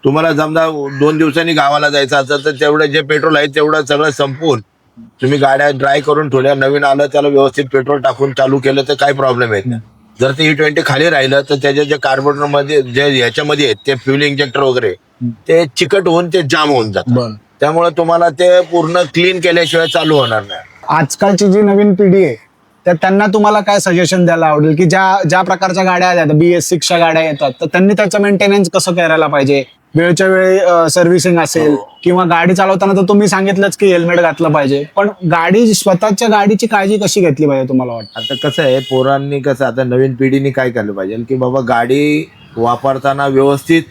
तुम्हाला समजा 2 दिवसांनी गावाला जायचं असेल तर तेवढं जे पेट्रोल आहे तेवढं सगळं संपवून तुम्ही गाड्या ड्राय करून ठेवल्या. नवीन आलं त्याला व्यवस्थित पेट्रोल टाकून चालू केलं तर काही प्रॉब्लेम येत नाही. जर ते E20 खाली राहिलं तर त्याच्या जे कार्बोरेटर मध्ये जे ह्याच्यामध्ये आहेत ते फ्युल इंजेक्टर वगैरे ते चिकट होऊन ते जाम होऊन जातात. त्यामुळे तुम्हाला ते पूर्ण क्लीन केल्याशिवाय चालू होणार नाही. आजकालची जी नवीन पिढी आहे तर त्यांना तुम्हाला काय सजेशन द्यायला आवडेल की ज्या प्रकारच्या गाड्या आहेत BS6च्या गाड्या येतात तर त्यांनी त्याचं मेंटेनन्स कसं करायला पाहिजे? वेळच्या वेळी सर्व्हिसिंग असेल किंवा गाडी चालवताना तर तुम्ही सांगितलंच की हेल्मेट घातलं पाहिजे. पण स्वतःच्या गाडीची काळजी कशी घेतली पाहिजे तुम्हाला वाटतं? आता कसं आहे पोरांनी कसं आता नवीन पिढीने काय केलं पाहिजे की बाबा गाडी वापरताना व्यवस्थित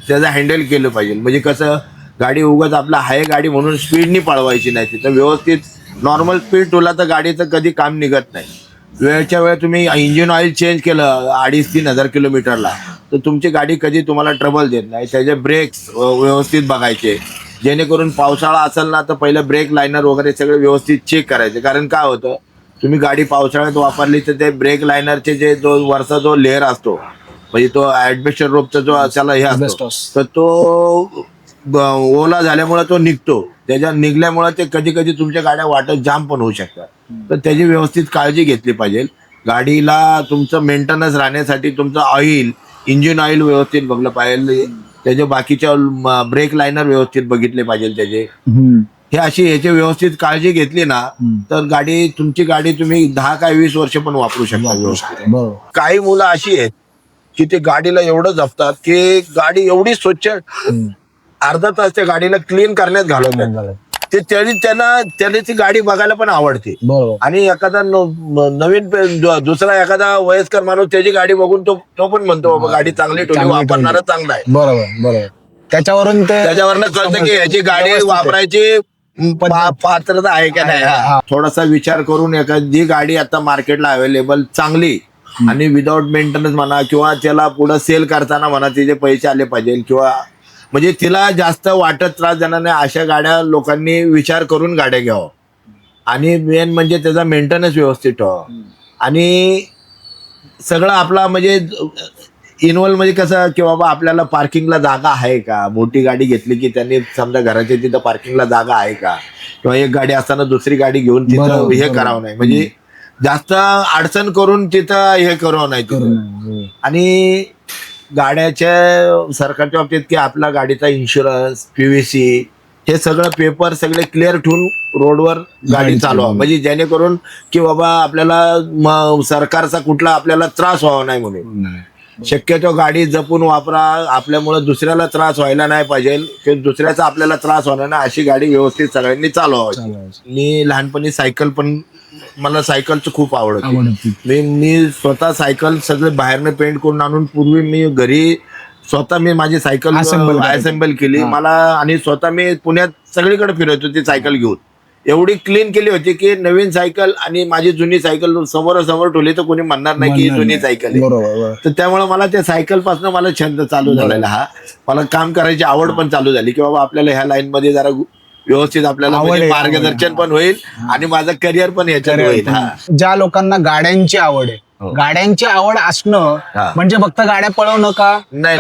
त्याचं हँडल केलं पाहिजे. म्हणजे कसं गाडी उगाच आपला हाय गाडी म्हणून स्पीडनी पळवायची नाही. तिथं व्यवस्थित नॉर्मल स्पीड ठेवला तर गाडीचं कधी काम निघत नाही. वेळच्या वेळ तुम्ही इंजिन ऑइल चेंज केलं 2,500-3,000 हजार किलोमीटरला तर तुमची गाडी कधी तुम्हाला ट्रबल देत नाही. त्याचे ब्रेक्स व्यवस्थित बघायचे जेणेकरून पावसाळा असेल ना तर पहिलं ब्रेक लायनर वगैरे सगळे व्यवस्थित चेक करायचे. कारण काय होतं तुम्ही गाडी पावसाळ्यात वापरली तर ते ब्रेक लायनरचे जे वरचा जो लेअर असतो म्हणजे तो ऍडमिशन रोपचा जो त्याला हे असतो तर तो ओला झाल्यामुळे तो निघतो. त्याच्या निघल्यामुळे ते कधी कधी तुमच्या गाड्या वाटत जाम पण होऊ शकतात. तर त्याची व्यवस्थित काळजी घेतली पाहिजे. गाडीला तुमचं मेंटेनन्स राहण्यासाठी तुमचं ऑइल इंजिन ऑइल व्यवस्थित बघलं पाहिजे. त्याचे बाकीच्या ब्रेक लायनर व्यवस्थित बघितले पाहिजे त्याचे. हे अशी याची व्यवस्थित काळजी घेतली ना तर तुमची गाडी तुम्ही 10 काय 20 वर्ष पण वापरू शकता व्यवस्थित. काही मुलं अशी आहेत की ते गाडीला एवढं जपतात की गाडी एवढी स्वच्छ अर्धा तास त्या गाडीला क्लीन करण्यात घालवतात. ते त्याने ती गाडी बघायला पण आवडते. बरोबर. आणि एखादा नवीन दुसरा एखादा वयस्कर माणूस त्याची गाडी बघून तो पण म्हणतो बाबा गाडी चांगली ठेवली, वापरणारा चांगला आहे. बरोबर. त्याच्यावरनं कळतं की याची गाडी वापरायची पात्रता आहे का नाही. थोडासा विचार करून एखादी गाडी आता मार्केटला अवेलेबल चांगली आणि विदाउट मेंटेनन्स म्हणा किंवा त्याला पुढे सेल करताना म्हणा तिचे पैसे आले पाहिजे किंवा म्हणजे तिला जास्त वाटत त्रास देणार नाही अशा गाड्या लोकांनी विचार करून गाड्या घ्यावं. आणि मेन म्हणजे त्याचा मेंटेनन्स व्यवस्थित ठेवावा. आणि सगळं आपला म्हणजे इन्व्हॉल्व म्हणजे कसं की बाबा आपल्याला पार्किंगला जागा आहे का, मोठी गाडी घेतली की त्यांनी समजा घराच्या तिथं पार्किंगला जागा आहे का, किंवा एक गाडी असताना दुसरी गाडी घेऊन तिथं हे करावं नाही, म्हणजे जास्त अडचण करून तिथं हे करावं नाही. आणि गाड्याच्या सरकारच्या बाबतीत की आपला गाडीचा इन्शुरन्स, PVC हे सगळं पेपर सगळे क्लिअर ठेवून रोडवर गाडी चालवा, म्हणजे जेणेकरून की बाबा आपल्याला सरकारचा कुठला आपल्याला त्रास व्हावा नाही म्हणून. शक्यतो गाडी जपून वापरा, आपल्यामुळे दुसऱ्याला त्रास व्हायला नाही पाहिजे किंवा दुसऱ्याचा आपल्याला त्रास होणार नाही अशी गाडी व्यवस्थित सगळ्यांनी चालवावी. मी लहानपणी सायकल पण मला सायकलचं खूप आवडतं. मी स्वतः सायकल सगळे बाहेरनं पेंट करून आणून पूर्वी मी घरी स्वतः मी माझी सायकल असेंबल केली मला, आणि स्वतः मी पुण्यात सगळीकडे फिरत होती सायकल घेऊन. एवढी क्लीन केली होती की नवीन सायकल आणि माझी जुनी सायकल समोरासमोर ठेवली तर कोणी म्हणणार नाही की जुनी सायकल आहे. तर त्यामुळे मला त्या सायकल पासून मला छंद चालू झालेला हा. मला काम करायची आवड पण चालू झाली की बाबा आपल्याला ह्या लाईन मध्ये जरा व्यवस्थित आपल्याला म्हणजे मार्गदर्शन पण होईल आणि माझं करिअर पण याच्यात होईल. ज्या लोकांना गाड्यांची आवड आहे, गाड्यांची आवड असणं म्हणजे फक्त गाड्या पळवणं का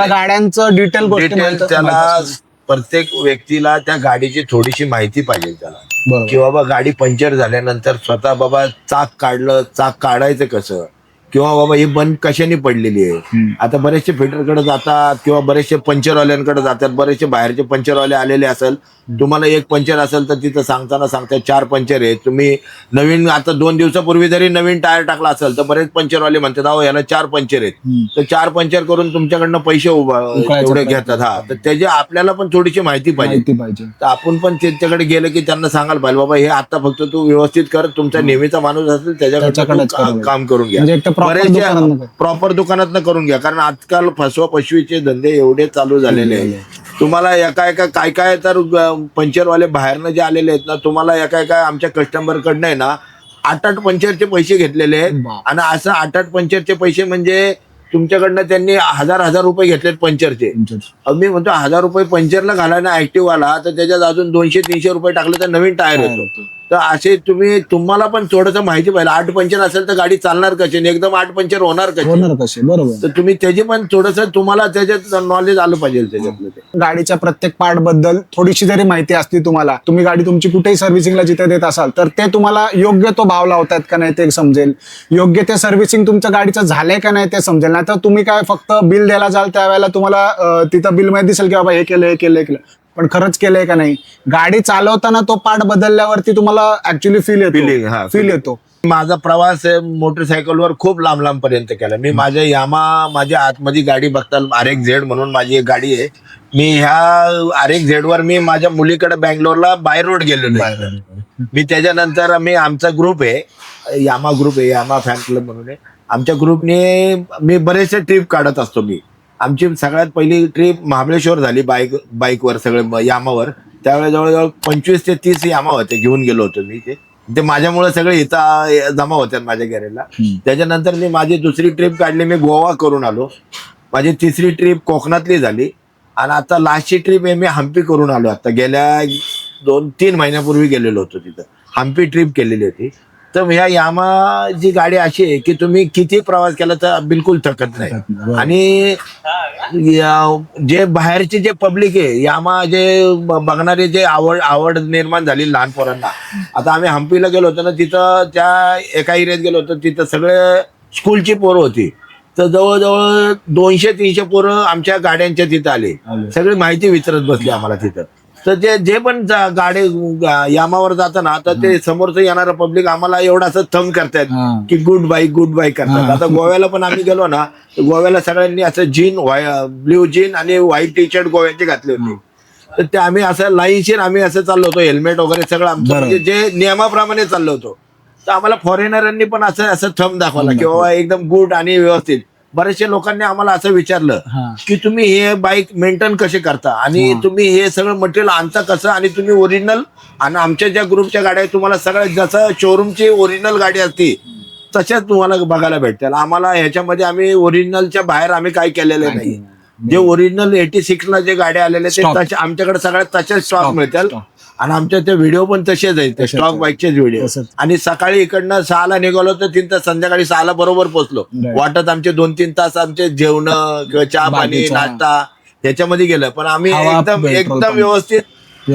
गाड्यांचं डिटेल त्याला प्रत्येक व्यक्तीला त्या गाडीची थोडीशी माहिती पाहिजे त्याला, की बाबा गाडी पंक्चर झाल्यानंतर स्वतः बाबा चाक काढायचं कसं, किंवा बाबा ही बंद कशाने पडलेली आहे. आता बरेचसे फिटरकडे जातात किंवा बरेचसे पंक्चरवाल्यांकडे जातात, बरेचसे बाहेरचे पंक्चरवाले आलेले असेल, तुम्हाला एक पंक्चर असेल तर तिथं सांगताना सांगतात 4 पंक्चर आहे. तुम्ही नवीन आता 2 दिवसापूर्वी जरी नवीन टायर टाकला असेल तर बरेच पंक्चरवाले म्हणतात अहो याला 4 पंक्चर आहेत, तर 4 पंक्चर करून तुमच्याकडनं पैसे एवढे घेतात. तर त्याची आपल्याला पण थोडीशी माहिती पाहिजे. तर आपण पण त्यांच्याकडे गेलं की त्यांना सांगायला पाहिजे बाबा हे आता फक्त तू व्यवस्थित कर, तुमचा नेहमीचा माणूस असेल त्याच्याकडे काम करून घ्या, प्रॉपर दुकानात करून घ्या. कारण आजकाल फसवीचे धंदे एवढे चालू झालेले आहेत. तुम्हाला एका काय तर पंक्चरवाले बाहेरनं जे आलेले आहेत ना, तुम्हाला एका आमच्या कस्टमर कडनं आहे ना 8 पंक्चरचे पैसे घेतलेले आहेत. आणि असं 8 पंक्चरचे पैसे म्हणजे तुमच्याकडनं त्यांनी 1000 रुपये घेतलेत पंक्चरचे. मी म्हणतो 1000 रुपये पंक्चरला घालायला ऍक्टिव्हवाला, तर त्याच्यात अजून 200-300 रुपये टाकले तर नवीन टायर येतो. तर असे तुम्हाला पण थोडंसं माहिती पाहिजे. 8 पंक्चर असेल तर गाडी चालणार कशी, एकदम 8 पंक्चर होणार कसे, बरोबर. तर तुम्ही त्याची पण थोडंसं तुम्हाला त्याच्यात नॉलेज आलं पाहिजे. त्याच्यातलं गाडीच्या प्रत्येक पार्ट बद्दल थोडीशी जरी माहिती असली तुम्हाला, तुम्ही गाडी तुमची कुठेही सर्व्हिसिंगला जिथे देत असाल तर ते तुम्हाला योग्य तो भाव लावतात का नाही ते समजेल, योग्य ते सर्व्हिसिंग तुमच्या गाडीचं झालंय का नाही ते समजेल. नाही तर तुम्ही काय फक्त बिल द्यायला जाल त्यावेळेला तुम्हाला तिथं बिल मध्ये दिसेल की बाबा हे केलं, पण खरंच केलंय का नाही. गाडी चालवताना तो पार्ट बदलल्यावरती तुम्हाला ऍक्च्युअली फील येतो. माझा प्रवास मोटरसायकलवर खूप लांब पर्यंत केला मी. माझ्या आतमध्ये गाडी बघता RX-Z म्हणून माझी एक गाडी आहे. मी ह्या RX-Z वर मी माझ्या मुलीकडे बँगलोरला बाय रोड गेलेलो आहे. मी त्याच्यानंतर आमचा ग्रुप आहे, यामा फॅन क्लब म्हणून आहे. आमच्या ग्रुपने मी बरेचसे ट्रिप काढत असतो. आमची सगळ्यात पहिली ट्रिप महाबळेश्वर झाली बाईकवर सगळे यामावर. त्यावेळेस जवळजवळ 25 ते 30 यामा होते, घेऊन गेलो होतो मी. ते माझ्यामुळे सगळे इथं जमा होत्या माझ्या गॅरेजला. त्याच्यानंतर मी माझी दुसरी ट्रिप काढली, मी गोवा करून आलो. माझी तिसरी ट्रिप कोकणातली झाली. आणि आता लास्टची ट्रिप आहे मी हम्पी करून आलो. आता गेल्या 2-3 महिन्यापूर्वी गेलेलो होतो तिथं, हम्पी ट्रिप केलेली होती. तर ह्या यामा जी गाडी अशी आहे की तुम्ही किती प्रवास केला तर बिलकुल थकत नाही. आणि जे बाहेरचे जे पब्लिक आहे, यामा जे बघणारे जे आवड निर्माण झाली लहान पोरांना. आता आम्ही हम्पीला गेलो होतो ना, तिथं त्या एका एरियात गेलो होतो, तिथं सगळे स्कूलची पोरं होती. तर जवळजवळ 200-300 पोरं आमच्या गाड्यांच्या तिथं आले. सगळी माहिती विचारत बसली आम्हाला तिथं. तर जे पण गाडी यामावर जाताना तर ते समोरचं येणारं पब्लिक आम्हाला एवढं असं थंब करतात की गुड बाय करतात. आता गोव्याला पण आम्ही गेलो ना, तर गोव्याला सगळ्यांनी असं ब्ल्यू जीन आणि व्हाईट टी शर्ट गोव्याचे घातले होते. तर ते आम्ही असं लाईनशीर आम्ही असं चाललो होतो, हेल्मेट वगैरे सगळं आमचं बरोबर. म्हणजे जे नियमाप्रमाणे चाललो होतो. तर आम्हाला फॉरेनरांनी पण असं असं थंब दाखवला की बाबा एकदम गुड आणि व्यवस्थित. बरेचशा लोकांनी आम्हाला असं विचारलं हा. की तुम्ही हे बाईक मेंटेन कसे करता आणि हा. तुम्ही हे सगळं मटेरियल आणता कसं आणि तुम्ही ओरिजिनल. आणि आमच्या ज्या ग्रुपच्या गाड्या आहेत तुम्हाला सगळं जसं शोरूमची ओरिजिनल गाडी असती तशाच तुम्हाला बघायला भेटतील. आम्हाला ह्याच्यामध्ये आम्ही ओरिजिनलच्या बाहेर आम्ही काय केलेलं नाही. जे ओरिजिनल 86ला जे गाड्या आलेल्या ते Stock. तशा आमच्याकडे सगळ्यात तसेच स्टॉक Stock, मिळतील. stock. आणि आमच्या ते व्हिडिओ पण तसेच आहेत, तसेच स्टॉक आहेत. बाईकचेच व्हिडिओ. तसंच. आणि सकाळी इकडनं 6ला निघालो तर तिथं संध्याकाळी 6ला बरोबर पोहोचलो. Right. वाटत आमचे 2-3 तास आमचे जेवण किंवा चहा पाणी बाकीचं, हा. नाश्ता ह्याच्यामध्ये गेलं. पण आम्ही हवा, एकदम petrol एकदम pump. व्यवस्थित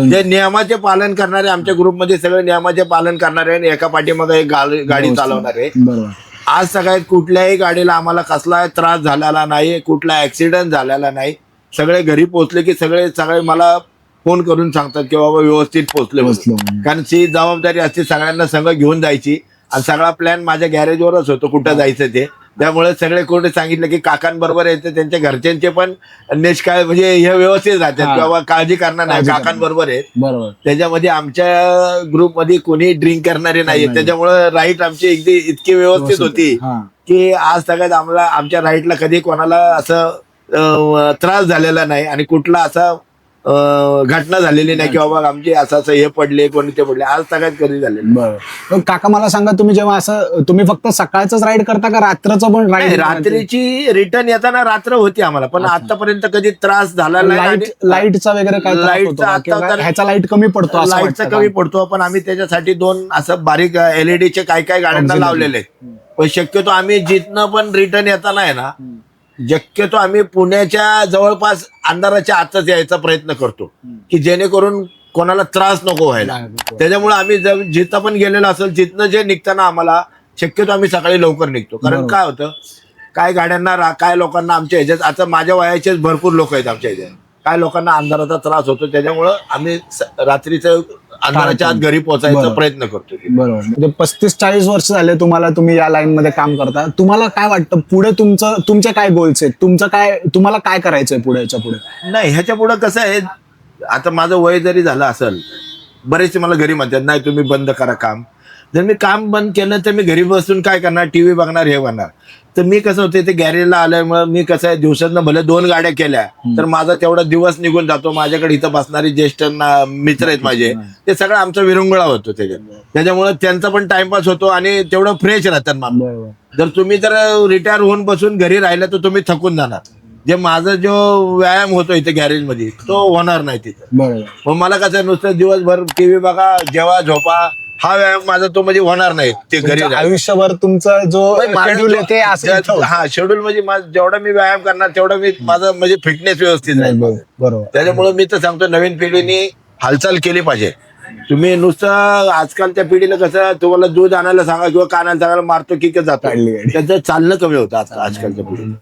जे नियमाचे पालन करणारे आमच्या ग्रुपमध्ये सगळे नियमाचे पालन करणारे आणि एका पाठीमागे एक गाडी चालवणारे. बरोबर. आज सगळ्यात कुठल्याही गाडीला आम्हाला कसला त्रास झालेला नाही, कुठला ऍक्सिडेंट झालेला नाही. सगळे घरी पोहोचले की सगळे मला फोन करून सांगतात की बाबा व्यवस्थित पोहोचले म्हणून. कारण ती जबाबदारी असते सगळ्यांना संघ घेऊन जायची आणि सगळा प्लॅन माझ्या गॅरेजवरच होतो कुठं जायचं ते. त्यामुळे सगळे कोणी सांगितलं की काकांबरोबर यायचं, त्यांच्या घरच्यांचे पण निष्काळ म्हणजे हे व्यवस्थित राहतात की बाबा काळजी करणार नाही, काकांबरोबर आहेत. बरोबर. त्याच्यामध्ये आमच्या ग्रुपमध्ये कोणी ड्रिंक करणारे नाहीये. त्याच्यामुळे राईट आमची इतकी व्यवस्थित होती हा. की आज सगळ्यात आम्हाला आमच्या राईटला कधी कोणाला असं त्रास झालेला नाही आणि कुठला असा घटना झालेली नाही की बाबा आमचे असं असं हे पडले कोणी ते पडले. आज सगळ्यात कधी झालेलं बरं. काका मला सांगा, तुम्ही जेव्हा असं तुम्ही फक्त सकाळच राईड करता का रात्रचं पण नाही. राईड? रात्रीची रिटर्न येताना रात्र होती आम्हाला, पण आतापर्यंत कधी त्रास झाला नाही. लाईटचा वगैरे काय त्रास होतो लाईटचा का? आता किंवा तर- ह्याचा लाईट कमी पडतो असं लाईटचा वाटतं कमी का? पडतो, पण आम्ही त्याच्यासाठी 2 असं बारीक एलईडीचे काय गाड्यांना Auxiliary. लावलेले आहेत. पण शक्यतो आम्ही जिथनं पण रिटर्न येताना आहे ना, शक्यतो आम्ही पुण्याच्या जवळपास अंधाराच्या आतच यायचा प्रयत्न करतो की जेणेकरून कोणाला त्रास नको व्हायला. त्याच्यामुळे आम्ही जिथं पण गेलेलो असेल तिथनं जे निघताना आम्हाला शक्यतो आम्ही सकाळी लवकर निघतो. कारण बरोबर. काय होतं, काय गाड्यांना काय लोकांना आमच्या ह्याच्यात आता माझ्या वयाचेच भरपूर लोक आहेत आमच्या ह्याच्यात, काय लोकांना अंधाराचा त्रास होतो. त्याच्यामुळं आम्ही रात्रीचं अंधाराच्या आत घरी पोहोचायचा बरोबर. प्रयत्न करतो. बरोबर. म्हणजे 35-40 वर्ष झाले तुम्हाला, तुम्ही या लाईन मध्ये काम करता. तुम्हाला काय वाटतं पुढे तुमचे काय गोल्स आहेत? तुम्हाला काय करायचंय पुढेच्या पुढे? नाही, ह्याच्या पुढं कसं आहे, आता माझं वय जरी झालं असेल, बरेचसे मला घरी म्हणतात नाही तुम्ही बंद करा काम. जर मी काम बंद केलं तर मी घरी बसून काय करणार, टीव्ही बघणार, हे बघणार. तर मी कसं होतं, ते गॅरेजला आल्यामुळे मी कसं आहे, दिवसातनं भले 2 गाड्या केल्या तर माझा तेवढा दिवस निघून जातो. माझ्याकडे इथं बसणारी ज्येष्ठ मित्र आहेत माझे, ते सगळं आमचा विरंगुळा होतो त्याच्यामुळे त्यांचा पण टाइमपास होतो आणि तेवढं फ्रेश राहतात माणूस. बरोबर. जर तुम्ही जर रिटायर होऊन बसून घरी राहिला तर तुम्ही थकून जाणार. जे माझा जो व्यायाम होतो इथे गॅरेजमध्ये तो होणार नाही तिथं. बरोबर. मग मला कसं नुसतं दिवसभर टीव्ही बघा, जेव्हा झोपा, हा व्यायाम माझा तो म्हणजे होणार नाही. ते घरी तुमचं आयुष्यभर तुमचा जो शेड्यूल आहे ते असं हा शेड्यूल म्हणजे जेवढा मी व्यायाम करणार तेवढा मी माझं म्हणजे फिटनेस व्यवस्थित राहील. बरोबर. त्याच्यामुळे मी तर सांगतो नवीन पिढीने हालचाल केली पाहिजे. तुम्ही नुसतं आजकालच्या पिढीला कसं, तुम्हाला दूध आणायला सांगा किंवा कानाला सांगायला मारतो की जातो, त्याचं चालणं कमी होतं आजकालच्या पिढीला.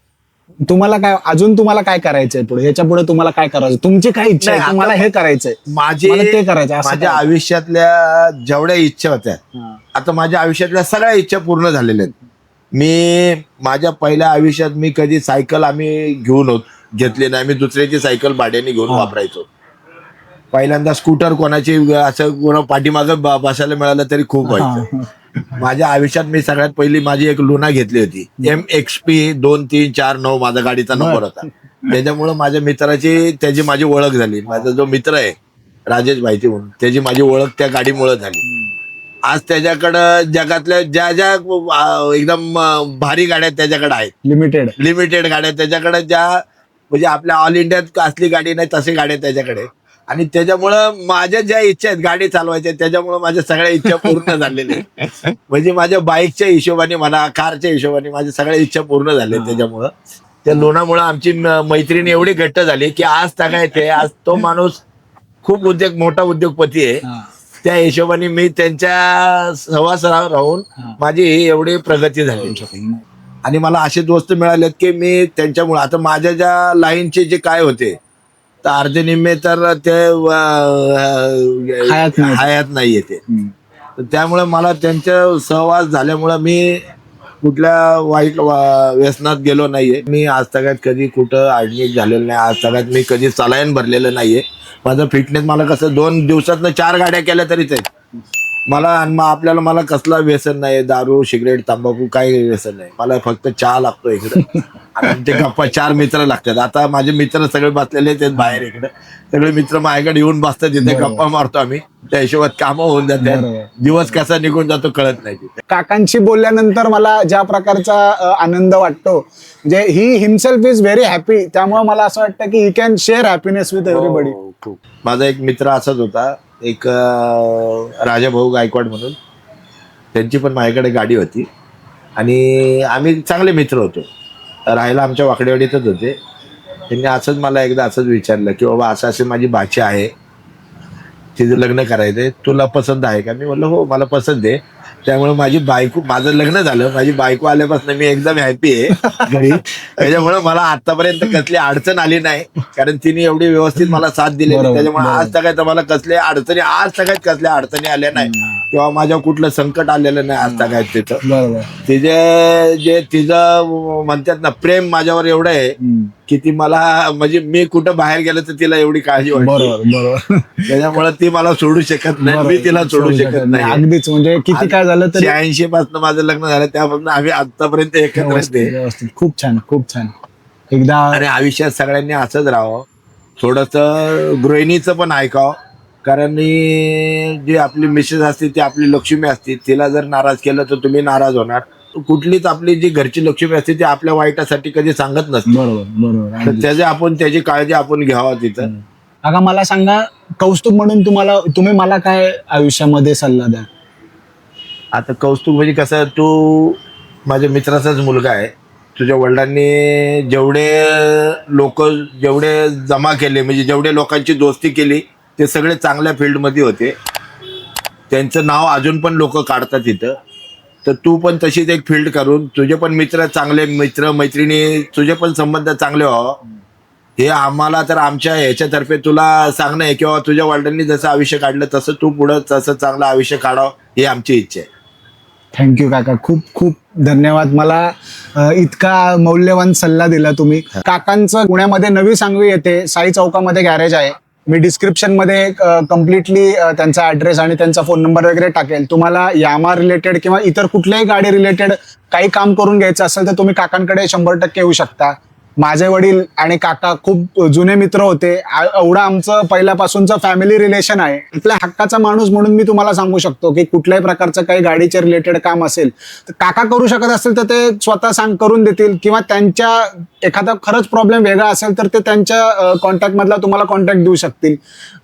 तुम्हाला काय करायचंय पुढे? ह्याच्या पुढे तुम्हाला काय करायचं? तुमची काय इच्छा आहे? नाही, तुम्हाला हे करायचंय, मला ते करायचंय, असं माझ्या काय? आयुष्यातल्या जेवढ्या इच्छा होत्या, हा. आता माझ्या आयुष्यातल्या सगळ्या इच्छा पूर्ण झालेल्या आहेत. मी माझ्या पहिल्या आयुष्यात मी कधी सायकल आम्ही घेतली नाही. मी दुसऱ्याची सायकल भाड्याने घेऊन वापरायचो. पहिल्यांदा स्कूटर कोणाची असं कोणा पाठीमागं बसायला मिळालं तरी खूप व्हायचं. माझ्या आयुष्यात मी सगळ्यात पहिली माझी एक लुना घेतली होती, MXP 2349 माझा गाडीचा नंबर होता. त्याच्यामुळं माझ्या मित्राची त्याची माझी ओळख झाली. माझा जो मित्र आहे राजेश भाईती म्हणून, त्याची माझी ओळख त्या गाडीमुळे झाली. आज त्याच्याकडं जगातल्या ज्या एकदम भारी गाड्या त्याच्याकडे आहेत, लिमिटेड गाड्या त्याच्याकडे, ज्या म्हणजे आपल्या ऑल इंडियात असली गाडी नाही तशी गाड्या त्याच्याकडे. आणि त्याच्यामुळं माझ्या ज्या इच्छा आहेत गाडी चालवायच्या, त्याच्यामुळे माझ्या सगळ्या इच्छा पूर्ण झालेल्या आहेत. म्हणजे माझ्या बाईकच्या हिशोबाने म्हणा, कारच्या हिशोबाने माझ्या सगळ्या इच्छा पूर्ण झाल्या. त्याच्यामुळं त्या लोणामुळं आमची मैत्रीण एवढी घट्ट झाली की आज काय आज तो माणूस खूप मोठा उद्योगपती आहे. त्या हिशोबाने मी त्यांच्या सहवासात राहून माझी ही एवढी प्रगती झाली. आणि मला असे दोस्त मिळालेत की मी त्यांच्यामुळे, आता माझ्या ज्या लाईनचे जे काय होते तर अर्धे निम्मे तर ते हयात नाहीये ते. त्यामुळे मला त्यांच्या सहवास झाल्यामुळं मी कुठल्या वाईट व्यसनात गेलो नाहीये. मी आज तगात कधी कुठं ऍडमिट झालेलं नाही. आज तगात मी कधी चालायन भरलेलं नाहीये. माझं फिटनेस मला कसं 2 दिवसातनं 4 गाड्या केल्या तरीच आहेत मला. आणि आपल्याला मला कसला व्यसन नाही. दारू सिगरेट तंबाखू काही व्यसन नाही. मला फक्त चहा लागतो इकडे आणि आमचे गप्पा 4 मित्र लागतात. आता माझे मित्र सगळे बसलेले आहेत बाहेर इकडे. सगळे मित्र माझ्याकडे येऊन बसतात तिथे. गप्पा मारतो आम्ही. त्या हिशोबात कामं होऊन जातात. दिवस कसा निघून जातो कळत नाही तिथे. काकांशी बोलल्यानंतर मला ज्या प्रकारचा आनंद वाटतो, म्हणजे he himself is very happy. त्यामुळे मला असं वाटतं की he can share happiness with everybody. खूप. माझा एक मित्र असाच होता, एक राजाभाऊ गायकवाड म्हणून. त्यांची पण माझ्याकडे गाडी होती आणि आम्ही चांगले मित्र होतो. राहायला आमच्या वाकडेवाडीतच होते. त्यांनी असंच मला एकदा असंच विचारलं की बाबा असं असे माझी बाची आहे, तिचं लग्न करायचंय, तुला पसंत आहे का? मी म्हणलं हो मला पसंत आहे. त्यामुळे माझं लग्न झालं. माझी बायको आल्यापासून मी एकदम हॅपी आहे घरी. त्याच्यामुळे मला आतापर्यंत कसली अडचण आली नाही, कारण तिने एवढी व्यवस्थित मला साथ दिली. त्याच्यामुळे आज सगळ्यात मला कसल्या अडचणी आल्या नाही किंवा माझ्या कुठलं संकट आलेलं नाही आज सगळ्यात. तिथं तिचं म्हणतात ना प्रेम माझ्यावर एवढं आहे की ती मला, म्हणजे मी कुठं बाहेर गेलं तर तिला एवढी काळजी वाटते. त्याच्यामुळे ती मला सोडू शकत नाही, मी तिला सोडू शकत नाही. अगदीच. म्हणजे किती काय झालं तरी 86 पासून माझं लग्न झालं, त्यापासून आम्ही आतापर्यंत एकत्र असते. व्यवस्थित. खूप छान, खूप छान. एकदा आणि आयुष्यात सगळ्यांनी असंच राहावं. थोडस गृहिणीचं पण ऐकावं, कारण जी आपली मिसेस असते ती आपली लक्ष्मी असते. तिला जर नाराज केलं तर तुम्ही नाराज होणार. कुठलीच आपली जी घरची लक्ष्मी असते ती आपल्या वाईटासाठी कधी सांगत नसते. बरोबर. तर त्याची काळजी आपण घ्यावं तिथं. काका मला सांगा, कौस्तुभ म्हणून तुम्ही मला काय आयुष्यामध्ये सल्ला द्या? आता कौस्तुभ म्हणजे कसं, तू माझ्या मित्राचाच मुलगा आहे. तुझ्या वडिलांनी जेवढे जमा केले, म्हणजे जेवढे लोकांची दोस्ती केली ते सगळे चांगल्या फील्डमध्ये होते. त्यांचं नाव अजून पण लोक काढतात तिथं. तर तू पण तशीच एक फील्ड करून तुझे पण चांगले मित्र मैत्रिणी, तुझे पण संबंध चांगले व्हावं, हे आम्हाला तर आमच्या ह्याच्यातर्फे तुला सांगणं आहे. किंवा तुझ्या वडिलांनी जसं आयुष्य काढलं तसं तू पुढं तसं चांगलं आयुष्य काढावं ही आमची इच्छा आहे. थँक्यू काका, खूप खूप धन्यवाद. मला इतका मौल्यवान सल्ला दिला तुम्ही. काकांचं पुण्यामध्ये नवी सांगवी येथे साई चौकामध्ये गॅरेज आहे. मी डिस्क्रिप्शन मध्ये कम्प्लिटली त्यांचा ऍड्रेस आणि त्यांचा फोन नंबर वगैरे टाकेल. तुम्हाला यामा रिलेटेड किंवा इतर कुठल्याही गाडी रिलेटेड काही काम करून घ्यायचं असेल तर तुम्ही काकांकडे 100% येऊ शकता. माझे वडील आणि काका खूप जुने मित्र होते. एवढं आमचं पहिल्यापासूनचं फॅमिली रिलेशन आहे. आपल्या हक्काचा माणूस म्हणून मी तुम्हाला सांगू शकतो की कुठल्याही प्रकारचं काही गाडीचे रिलेटेड काम असेल तर काका करू शकत असतील तर ते स्वतः करून देतील, किंवा त्यांच्या एखादा खरंच प्रॉब्लेम वेगळा असेल तर ते त्यांच्या कॉन्टॅक्ट मधला तुम्हाला कॉन्टॅक्ट देऊ शकतील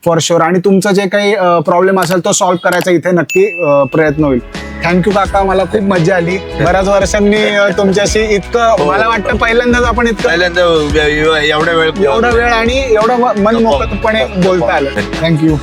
फॉर शुअर. आणि तुमचं जे काही प्रॉब्लेम असेल तो सॉल्व्ह करायचा इथे नक्की प्रयत्न होईल. थँक्यू काका, मला खूप मजा आली. बऱ्याच वर्षांनी तुमच्याशी इतकं, मला वाटतं पहिल्यांदाच आपण एवढा वेळ एवढा वेळ आणि एवढं मन मोकळपणे बोलता आलं. थँक्यू.